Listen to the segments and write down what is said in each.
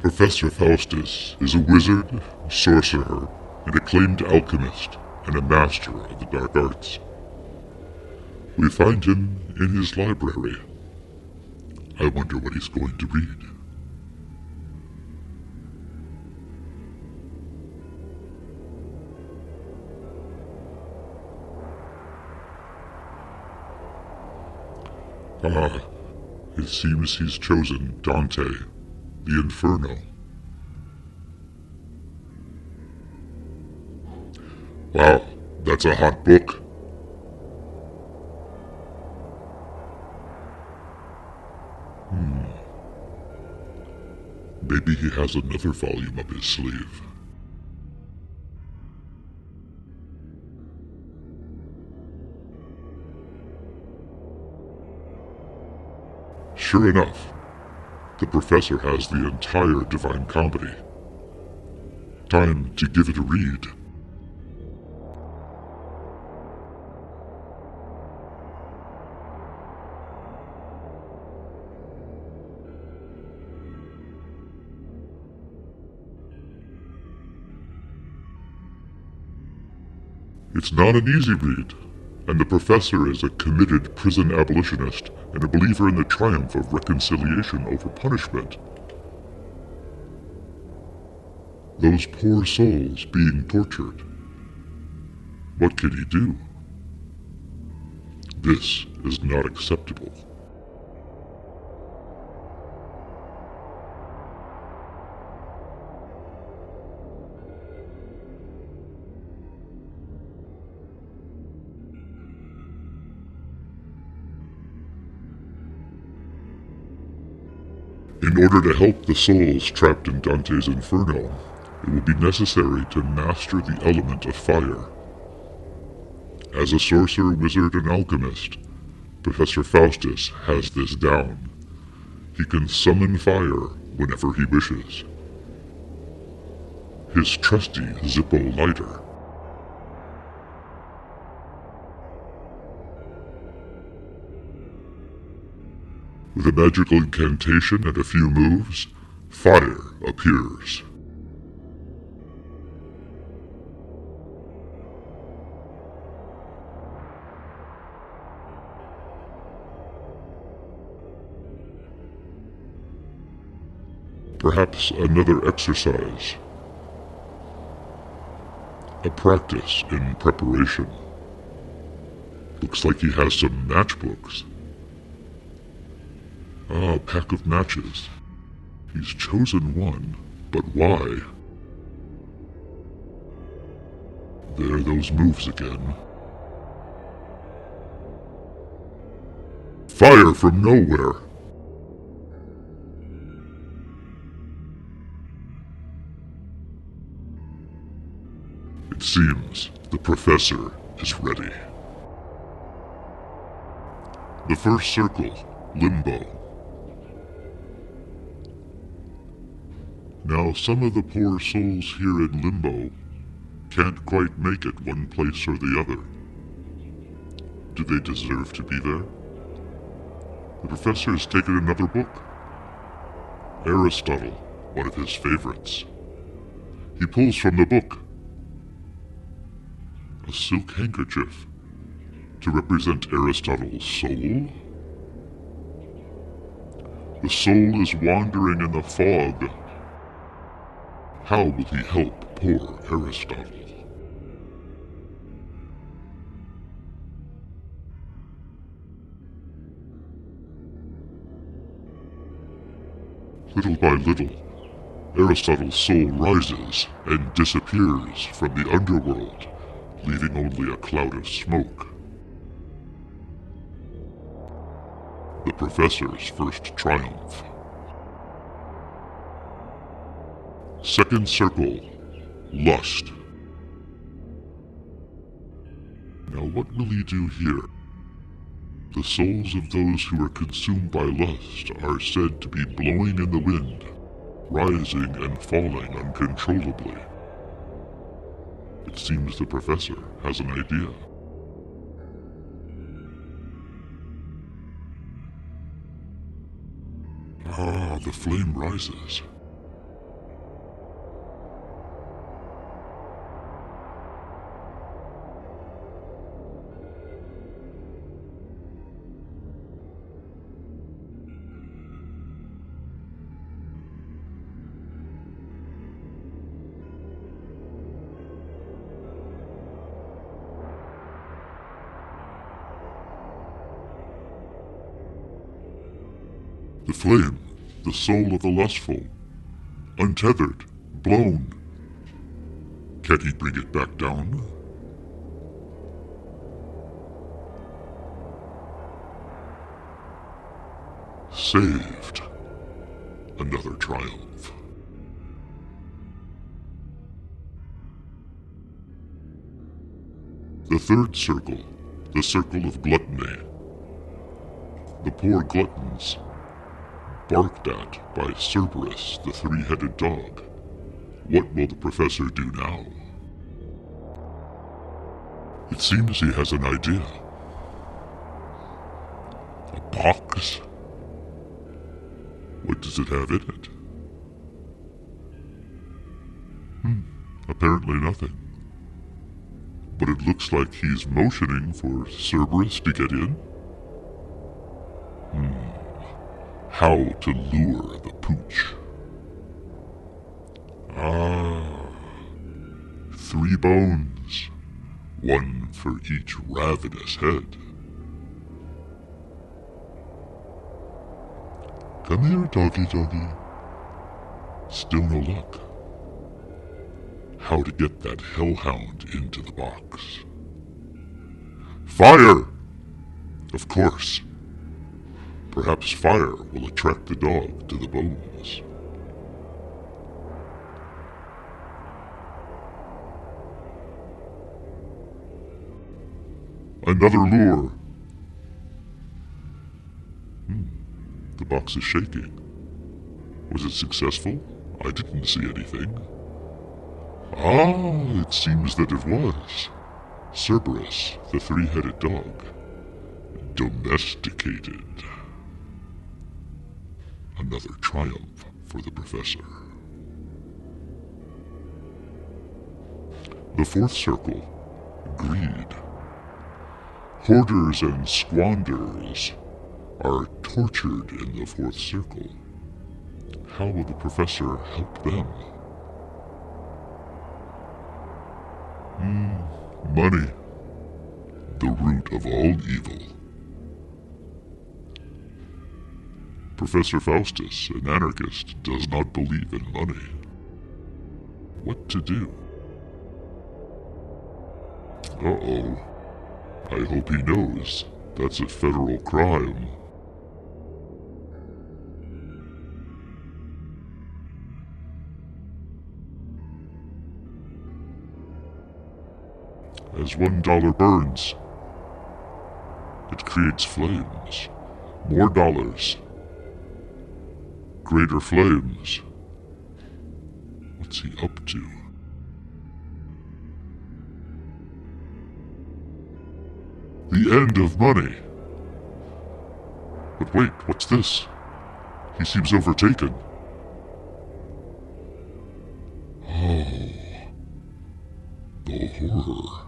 Professor Faustus is a wizard, sorcerer, an acclaimed alchemist, and a master of the dark arts. We find him in his library. I wonder what he's going to read. It seems he's chosen Dante, the Inferno. Wow, that's a hot book. Maybe he has another volume up his sleeve. Sure enough, the professor has the entire Divine Comedy. Time to give it a read. It's not an easy read, and the professor is a committed prison-abolitionist and a believer in the triumph of reconciliation over punishment. Those poor souls being tortured. What can he do? This is not acceptable. In order to help the souls trapped in Dante's Inferno, it will be necessary to master the element of fire. As a sorcerer, wizard, and alchemist, Professor Faustus has this down. He can summon fire whenever he wishes. His trusty Zippo lighter. With a magical incantation and a few moves, fire appears. Perhaps another exercise. A practice in preparation. Looks like he has some matchbooks. A pack of matches. He's chosen one, but why? There are those moves again. Fire from nowhere! It seems the professor is ready. The first circle, limbo. Now, some of the poor souls here in Limbo can't quite make it one place or the other. Do they deserve to be there? The professor has taken another book. Aristotle, one of his favorites. He pulls from the book a silk handkerchief to represent Aristotle's soul. The soul is wandering in the fog. How will he help poor Aristotle? Little by little, Aristotle's soul rises and disappears from the underworld, leaving only a cloud of smoke. The professor's first triumph. Second circle, lust. Now what will he do here? The souls of those who are consumed by lust are said to be blowing in the wind, rising and falling uncontrollably. It seems the professor has an idea. Ah, the flame rises. The flame, the soul of the lustful, untethered, blown. Can he bring it back down? Saved. Another triumph. The third circle, the circle of gluttony. The poor gluttons, barked at by Cerberus, the three-headed dog. What will the professor do now? It seems he has an idea. A box? What does it have in it? Apparently nothing. But it looks like he's motioning for Cerberus to get in. How to lure the pooch. 3 bones, 1 for each ravenous head. Come here, doggy. Still no luck. How to get that hellhound into the box. Fire! Of course. Perhaps fire will attract the dog to the bones. Another lure. The box is shaking. Was it successful? I didn't see anything. It seems that it was. Cerberus, the three-headed dog. Domesticated. Another triumph for the professor. The fourth circle, greed. Hoarders and squanders are tortured in the fourth circle. How will the professor help them? Money, the root of all evil. Professor Faustus, an anarchist, does not believe in money. What to do? Uh-oh. I hope he knows. That's a federal crime. As $1 burns, it creates flames. More dollars. Greater flames. What's he up to? The end of money. But wait, what's this? He seems overtaken. Oh, the horror.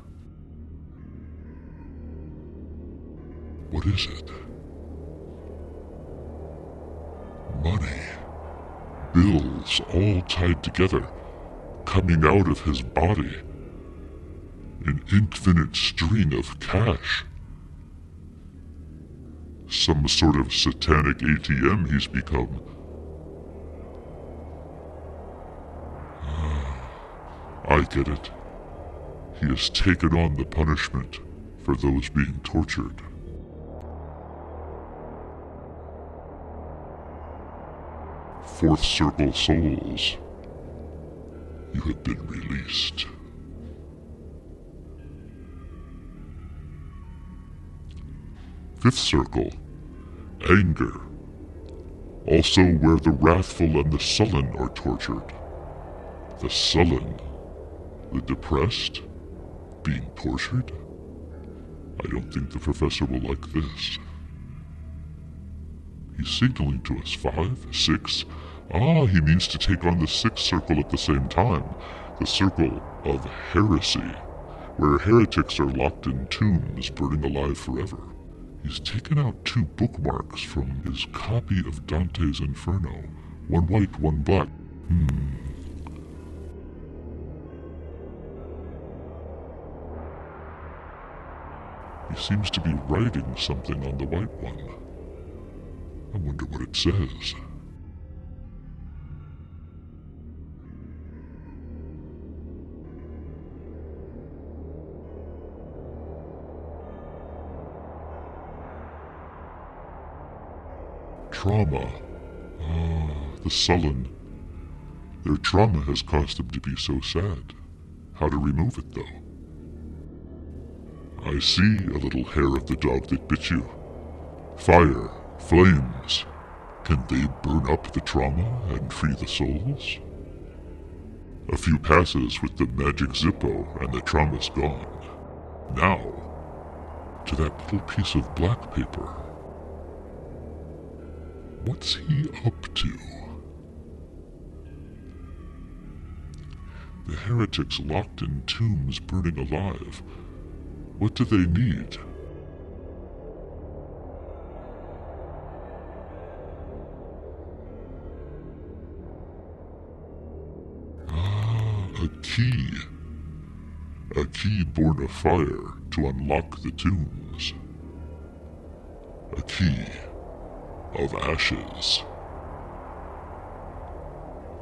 What is it? Money. Bills all tied together, coming out of his body. An infinite string of cash. Some sort of satanic ATM he's become. I get it. He has taken on the punishment for those being tortured. Fourth circle souls, you have been released. Fifth circle, anger, also where the wrathful and the sullen are tortured. The sullen, the depressed, being tortured? I don't think the professor will like this. He's signaling to us 5, 6. He means to take on the 6th circle at the same time. The circle of heresy, where heretics are locked in tombs, burning alive forever. He's taken out 2 bookmarks from his copy of Dante's Inferno. One white, one black. He seems to be writing something on the white one. I wonder what it says. Trauma. The sullen. Their trauma has caused them to be so sad. How to remove it, though? I see a little hair of the dog that bit you. Fire, flames. Can they burn up the trauma and free the souls? A few passes with the magic Zippo and the trauma's gone. Now, to that little piece of black paper. What's he up to? The heretics locked in tombs burning alive. What do they need? A key. A key born of fire to unlock the tombs. A key of ashes.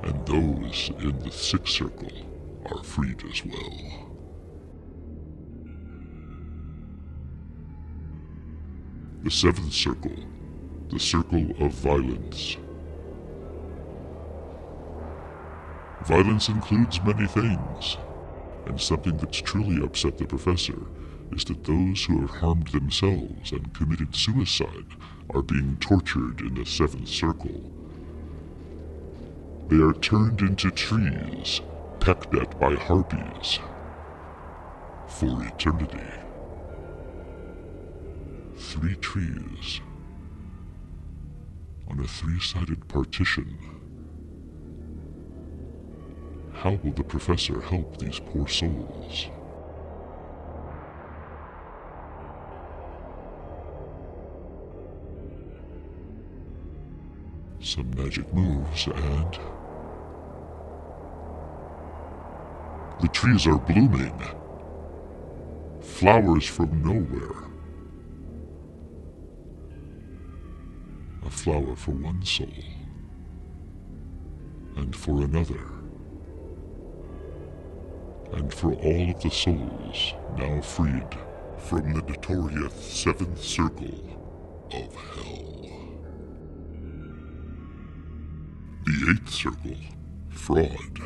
And those in the sixth circle are freed as well. The seventh circle, the circle of violence. Violence includes many things, and something that's truly upset the professor is that those who have harmed themselves and committed suicide are being tortured in the seventh circle. They are turned into trees, pecked at by harpies, for eternity. 3 trees on a 3-sided partition. How will the professor help these poor souls? Some magic moves and... the trees are blooming. Flowers from nowhere. A flower for one soul, and for another, and for all of the souls now freed from the notorious seventh circle of hell. The eighth circle, fraud.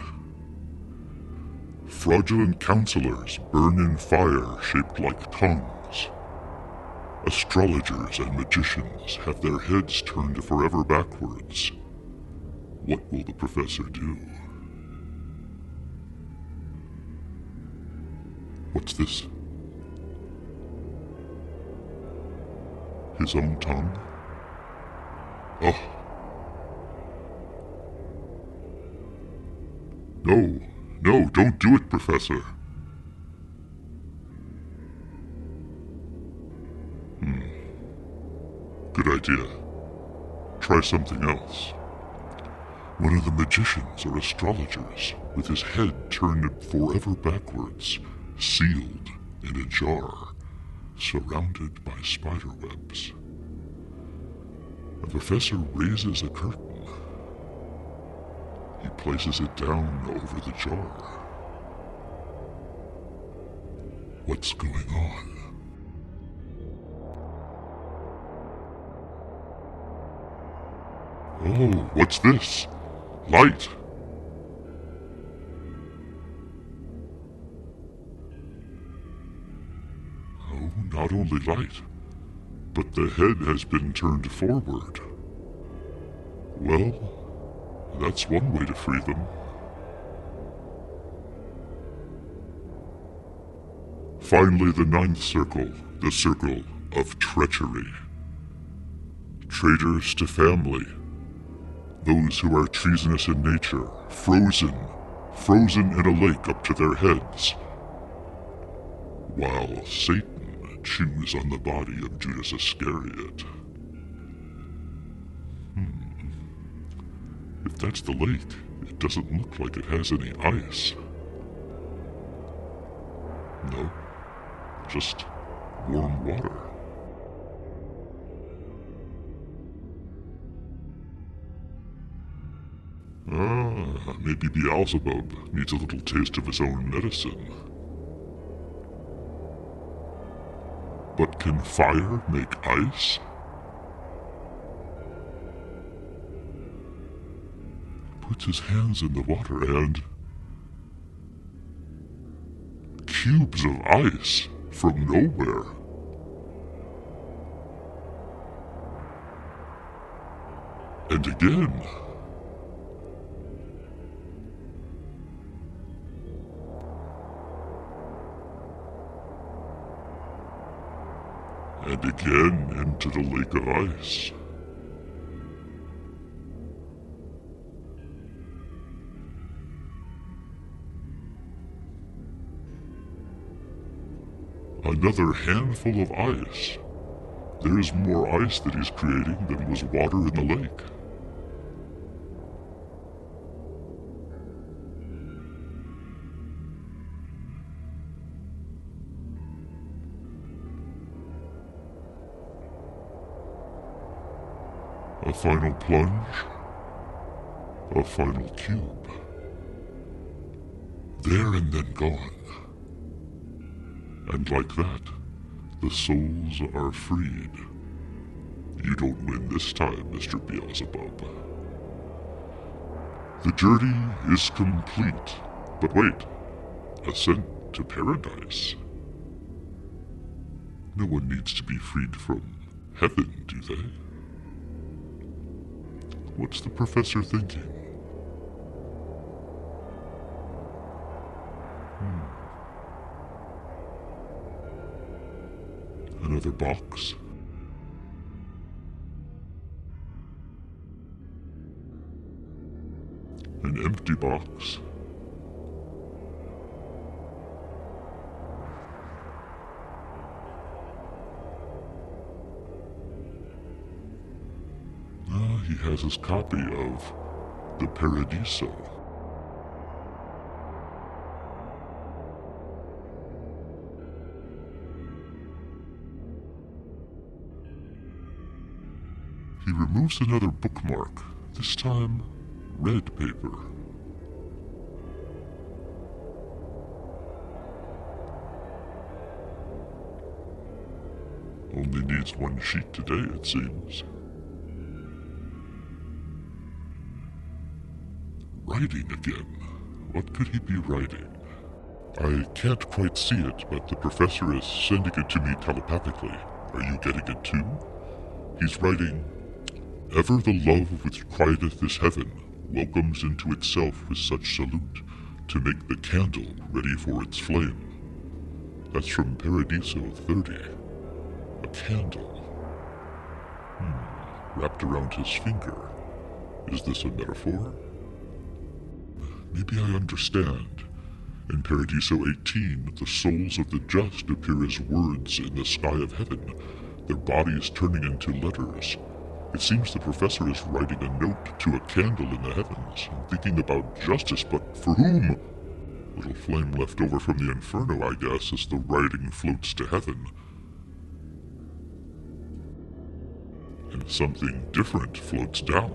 Fraudulent counselors burn in fire shaped like tongues. Astrologers and magicians have their heads turned forever backwards. What will the professor do? What's this? His own tongue? Oh. No, don't do it, Professor. Good idea. Try something else. One of the magicians or astrologers, with his head turned forever backwards, sealed in a jar, surrounded by spider webs. The professor raises a curtain. He places it down over the jar. What's going on? Oh, what's this? Light! Oh, not only light, but the head has been turned forward. Well, that's one way to free them. Finally, the ninth circle, the circle of treachery. Traitors to family. Those who are treasonous in nature, frozen in a lake up to their heads, while Satan chews on the body of Judas Iscariot. If that's the lake, it doesn't look like it has any ice. No, just warm water. Maybe Beelzebub needs a little taste of his own medicine. But can fire make ice? Puts his hands in the water and... cubes of ice from nowhere. And again. And again into the lake of ice. Another handful of ice. There's more ice that he's creating than was water in the lake. A final plunge. A final cube. There and then gone. And like that, the souls are freed. You don't win this time, Mr. Beelzebub. The journey is complete. But wait, ascent to paradise. No one needs to be freed from heaven, do they? What's the professor thinking? Another box? An empty box? He has his copy of the Paradiso. He removes another bookmark, this time red paper. Only needs one sheet today, it seems. Writing again. What could he be writing? I can't quite see it, but the professor is sending it to me telepathically. Are you getting it too? He's writing, "Ever the love which quieteth this heaven welcomes into itself with such salute, to make the candle ready for its flame." That's from Paradiso 30. A candle. Wrapped around his finger. Is this a metaphor? Maybe I understand. In Paradiso 18, the souls of the just appear as words in the sky of heaven, their bodies turning into letters. It seems the professor is writing a note to a candle in the heavens, thinking about justice, but for whom? Little flame left over from the inferno, I guess, as the writing floats to heaven. And something different floats down.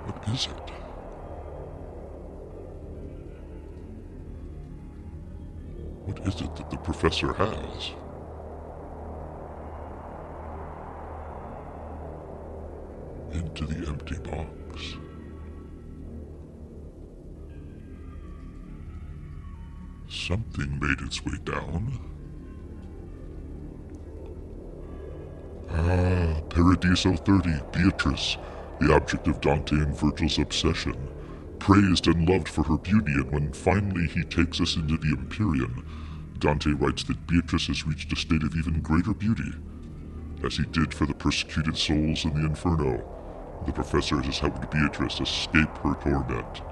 What is it? What is it that the professor has? Into the empty box. Something made its way down. Paradiso 30, Beatrice, the object of Dante and Virgil's obsession, praised and loved for her beauty, and when finally he takes us into the Empyrean, Dante writes that Beatrice has reached a state of even greater beauty, as he did for the persecuted souls in the Inferno. The professor has helped Beatrice escape her torment.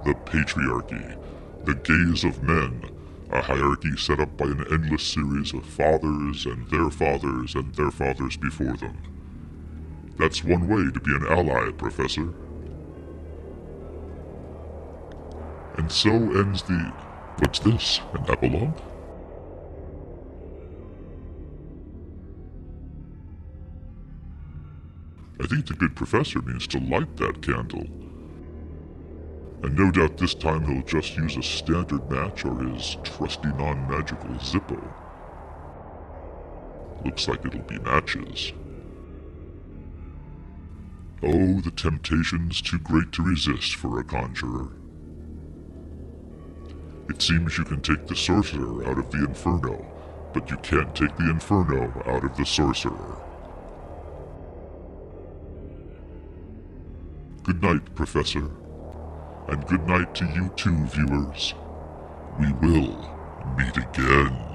The patriarchy, the gaze of men, a hierarchy set up by an endless series of fathers and their fathers and their fathers before them. That's one way to be an ally, Professor. And so ends the... What's this? An epilogue? I think the good professor means to light that candle. And no doubt this time he'll just use a standard match or his trusty non-magical Zippo. Looks like it'll be matches. Oh, the temptation's too great to resist for a conjurer. It seems you can take the sorcerer out of the inferno, but you can't take the inferno out of the sorcerer. Good night, Professor. And good night to you too, viewers. We will meet again.